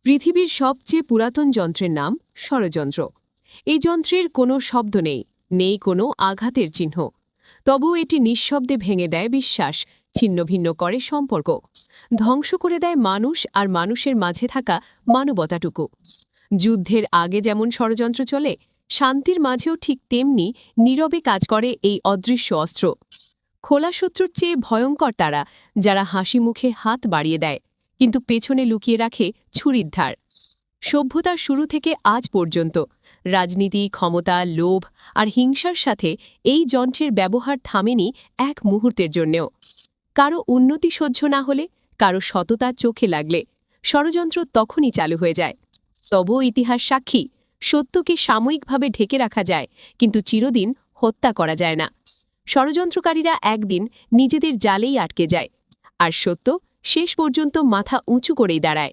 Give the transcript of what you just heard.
পৃথিবীর সবচেয়ে পুরাতন যন্ত্রের নাম ষড়যন্ত্র। এই যন্ত্রের কোনো শব্দ নেই, নেই কোনো আঘাতের চিহ্ন। তবুও এটি নিঃশব্দে ভেঙে দেয় বিশ্বাস, ছিন্নভিন্ন করে সম্পর্ক, ধ্বংস করে দেয় মানুষ আর মানুষের মাঝে থাকা মানবতাটুকু। যুদ্ধের আগে যেমন ষড়যন্ত্র চলে, শান্তির মাঝেও ঠিক তেমনি নীরবে কাজ করে এই অদৃশ্য অস্ত্র। খোলা শত্রুর চেয়ে ভয়ঙ্কর তারা, যারা হাসি মুখে হাত বাড়িয়ে দেয় কিন্তু পেছনে লুকিয়ে রাখে ছুরির ধার। সভ্যতার শুরু থেকে আজ পর্যন্ত রাজনীতি, ক্ষমতা, লোভ আর হিংসার সাথে এই যন্ত্রের ব্যবহার থামেনি এক মুহূর্তের জন্যেও। কারো উন্নতি সহ্য না হলে, কারো সততা চোখে লাগলে ষড়যন্ত্র তখনই চালু হয়ে যায়। তবুও ইতিহাস সাক্ষী, সত্যকে সাময়িকভাবে ঢেকে রাখা যায়, কিন্তু চিরদিন হত্যা করা যায় না। ষড়যন্ত্রকারীরা একদিন নিজেদের জালেই আটকে যায়, আর সত্য শেষ পর্যন্ত মাথা উঁচু করেই দাঁড়ায়।